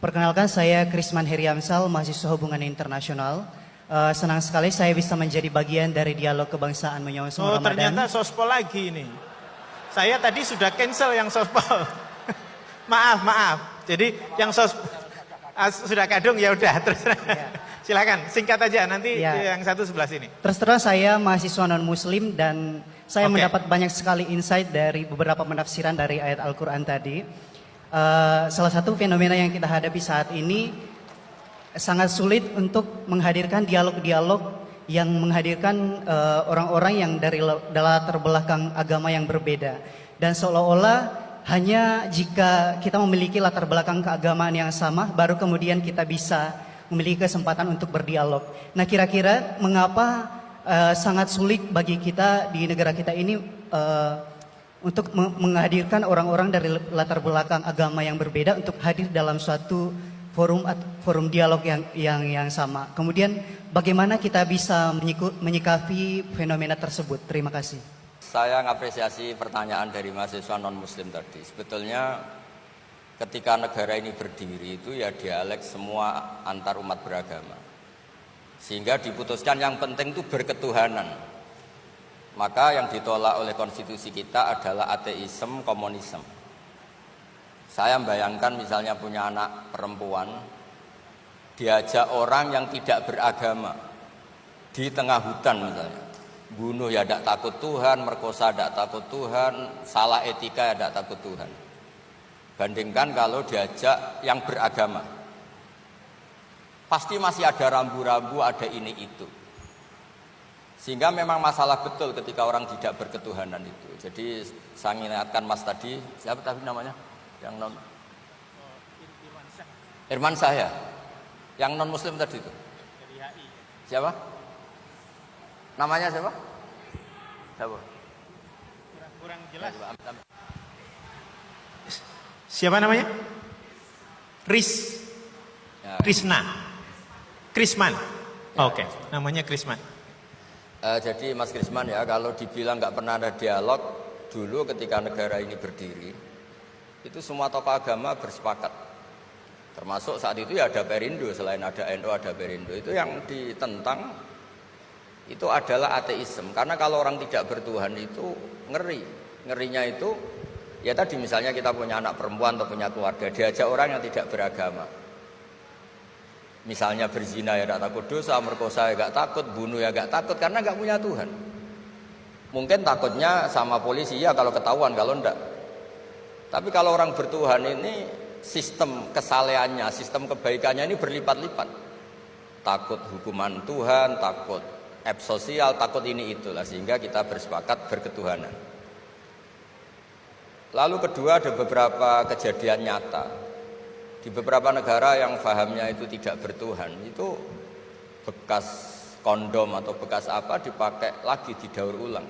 Perkenalkan, saya Krisman Heriamsal, mahasiswa hubungan internasional. Senang sekali saya bisa menjadi bagian dari dialog kebangsaan menyongsong Oh, Ramadan. ternyata sospol lagi ini. Saya tadi sudah cancel yang sospol. maaf. Jadi yang sudah kadung ya udah terus. Silakan singkat aja nanti yang satu sebelah sini. Terus terang saya mahasiswa non muslim dan saya mendapat banyak sekali insight dari beberapa penafsiran dari ayat Al-Quran tadi. Salah satu fenomena yang kita hadapi saat ini sangat sulit untuk menghadirkan dialog-dialog yang menghadirkan orang-orang yang dari latar belakang agama yang berbeda, dan seolah-olah hanya jika kita memiliki latar belakang keagamaan yang sama baru kemudian kita bisa memiliki kesempatan untuk berdialog. Nah, kira-kira mengapa sangat sulit bagi kita di negara kita ini untuk menghadirkan orang-orang dari latar belakang agama yang berbeda untuk hadir dalam suatu forum dialog yang sama. Kemudian bagaimana kita bisa menyikapi fenomena tersebut? Terima kasih. Saya mengapresiasi pertanyaan dari mahasiswa non-muslim tadi. Sebetulnya ketika negara ini berdiri itu ya dialek semua antar umat beragama. Sehingga diputuskan yang penting itu berketuhanan. Maka yang ditolak oleh konstitusi kita adalah ateisme, komunisme. Saya membayangkan misalnya punya anak perempuan, diajak orang yang tidak beragama di tengah hutan misalnya, bunuh ya tidak takut Tuhan, merkosa tidak takut Tuhan, salah etika ya tidak takut Tuhan. Bandingkan kalau diajak yang beragama, pasti masih ada rambu-rambu, ada ini itu. Sehingga memang masalah betul ketika orang tidak berketuhanan itu. Jadi saya ingatkan Mas tadi, siapa tadi namanya? Yang non Irman saya. Yang non muslim tadi itu. Siapa? Namanya siapa? Siapa? Kurang jelas. Siapa namanya? Krisna. Krisman. Oke, namanya Krisman. Jadi Mas Krisman ya, kalau dibilang nggak pernah ada dialog dulu ketika negara ini berdiri, itu semua tokoh agama bersepakat. Termasuk saat itu ya ada Perindo, selain ada NU ada Perindo. Itu yang ditentang itu adalah ateisme. Karena kalau orang tidak bertuhan itu ngeri. Ngerinya itu ya tadi misalnya kita punya anak perempuan atau punya keluarga, diajak orang yang tidak beragama. Misalnya berzina ya tidak takut dosa, merkosa ya tidak takut, bunuh ya tidak takut karena nggak punya Tuhan. Mungkin takutnya sama polisi ya kalau ketahuan, kalau enggak. Tapi kalau orang bertuhan ini sistem kesalehannya, sistem kebaikannya ini berlipat-lipat. Takut hukuman Tuhan, takut sosial, takut ini itulah, sehingga kita bersepakat berketuhanan. Lalu kedua, ada beberapa kejadian nyata. Di beberapa negara yang fahamnya itu tidak bertuhan, itu bekas kondom atau bekas apa dipakai lagi, didaur ulang.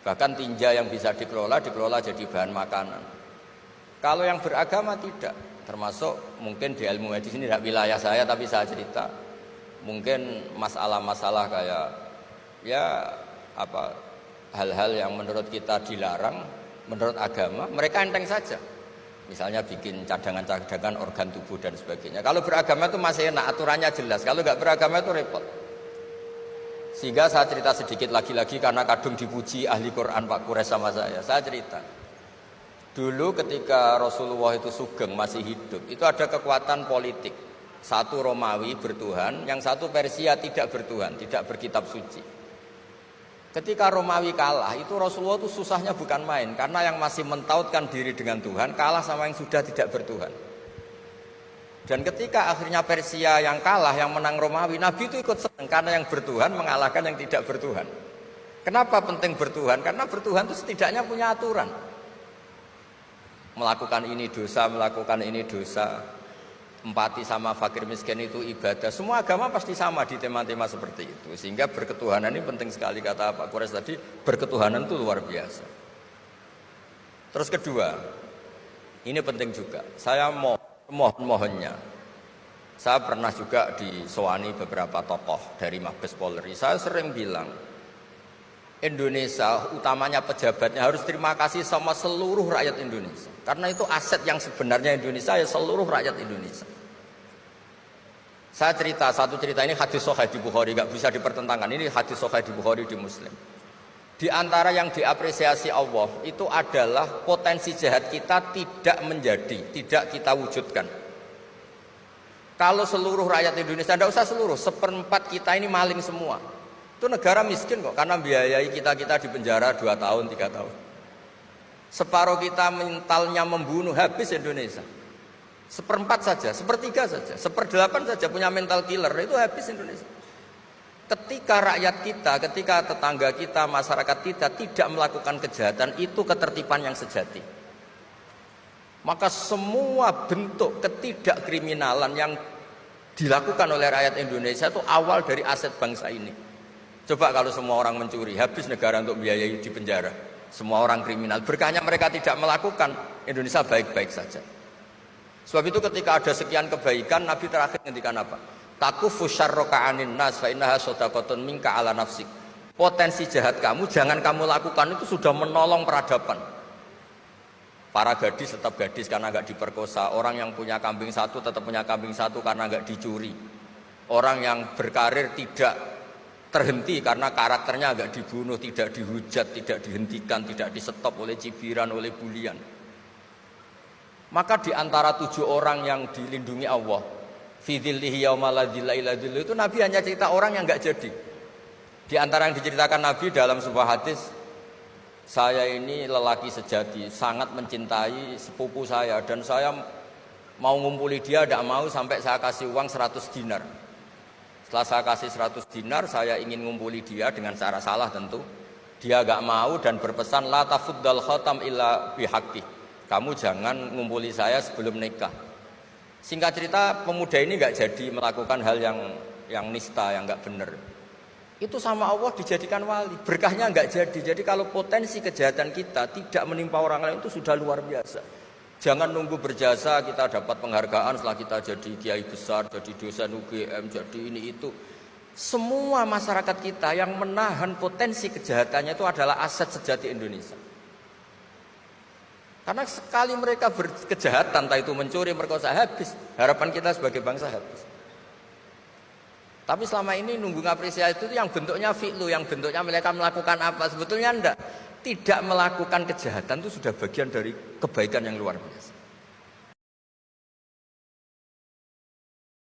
Bahkan tinja yang bisa dikelola jadi bahan makanan. Kalau yang beragama tidak, termasuk mungkin di ilmu medis ini tidak wilayah saya tapi saya cerita, mungkin masalah-masalah kayak ya apa hal-hal yang menurut kita dilarang, menurut agama mereka enteng saja. Misalnya bikin cadangan-cadangan organ tubuh dan sebagainya. Kalau beragama itu masih enak, aturannya jelas. Kalau nggak beragama itu repot. Sehingga saya cerita sedikit lagi-lagi karena kadung dipuji ahli Quran Pak Kures sama saya. Saya cerita. Dulu ketika Rasulullah itu sugeng masih hidup, itu ada kekuatan politik. Satu Romawi bertuhan, yang satu Persia tidak bertuhan, tidak berkitab suci. Ketika Romawi kalah, itu Rasulullah itu susahnya bukan main. Karena yang masih mentautkan diri dengan Tuhan, kalah sama yang sudah tidak bertuhan. Dan ketika akhirnya Persia yang kalah, yang menang Romawi, Nabi itu ikut senang. Karena yang bertuhan mengalahkan yang tidak bertuhan. Kenapa penting bertuhan? Karena bertuhan itu setidaknya punya aturan. Melakukan ini dosa, melakukan ini dosa. Empati sama fakir miskin itu ibadah. Semua agama pasti sama di tema-tema seperti itu. Sehingga berketuhanan ini penting sekali, kata Pak Kures tadi, berketuhanan itu luar biasa. Terus kedua, ini penting juga. Saya mohonnya, saya pernah juga disowani beberapa tokoh dari Mabes Polri. Saya sering bilang, Indonesia, utamanya pejabatnya harus terima kasih sama seluruh rakyat Indonesia. Karena itu aset yang sebenarnya Indonesia ya seluruh rakyat Indonesia. Saya cerita satu cerita, ini hadis sahih di Bukhari, nggak bisa dipertentangkan. Ini hadis sahih di Bukhari, di Muslim. Di antara yang diapresiasi Allah itu adalah potensi jahat kita tidak menjadi, tidak kita wujudkan. Kalau seluruh rakyat Indonesia, tidak usah seluruh, 1/4 kita ini maling semua. Itu negara miskin kok, karena biayai kita di penjara 2 tahun, 3 tahun. Separuh kita mentalnya membunuh, habis Indonesia. 1/4 saja, 1/3 saja, 1/8 saja punya mental killer, itu habis Indonesia. Ketika rakyat kita, ketika tetangga kita, masyarakat kita tidak melakukan kejahatan, itu ketertiban yang sejati. Maka semua bentuk ketidakkriminalan yang dilakukan oleh rakyat Indonesia itu awal dari aset bangsa ini. Coba kalau semua orang mencuri, habis negara untuk biayai di penjara. Semua orang kriminal, berkahnya mereka tidak melakukan, Indonesia baik-baik saja. Sebab itu ketika ada sekian kebaikan, Nabi terakhir ngendikan apa? Takufu syarroka anin nas fa innaha shadaqatun minka ala nafsik. Potensi jahat kamu jangan kamu lakukan, itu sudah menolong peradaban. Para gadis tetap gadis karena nggak diperkosa. Orang yang punya kambing satu tetap punya kambing satu karena nggak dicuri. Orang yang berkarir tidak terhenti karena karakternya nggak dibunuh, tidak dihujat, tidak dihentikan, tidak disetop oleh cibiran, oleh bulian. Maka di antara 7 orang yang dilindungi Allah, fi dzillihi yauma la dzilla illa dzilluh, itu Nabi hanya cerita orang yang nggak jadi. Di antara yang diceritakan Nabi dalam sebuah hadis, saya ini lelaki sejati, sangat mencintai sepupu saya, dan saya mau ngumpuli dia, tidak mau sampai saya kasih uang 100 dinar. Setelah saya kasih 100 dinar, saya ingin ngumpuli dia dengan cara salah tentu. Dia gak mau dan berpesan, la tafuddal khatam illa bihaqqi. Kamu jangan ngumpuli saya sebelum nikah. Singkat cerita, pemuda ini gak jadi melakukan hal yang nista, yang gak benar. Itu sama Allah dijadikan wali, berkahnya gak jadi. Jadi kalau potensi kejahatan kita tidak menimpa orang lain, itu sudah luar biasa. Jangan nunggu berjasa kita dapat penghargaan setelah kita jadi kiai besar, jadi dosen UGM, jadi ini itu. Semua masyarakat kita yang menahan potensi kejahatannya itu adalah aset sejati Indonesia. Karena sekali mereka berkejahatan, entah itu mencuri, merkosa, habis. Harapan kita sebagai bangsa habis. Tapi selama ini nunggu ngapresiasi itu yang bentuknya fi'lu, yang bentuknya mereka melakukan apa, sebetulnya enggak. Tidak melakukan kejahatan itu sudah bagian dari kebaikan yang luar biasa.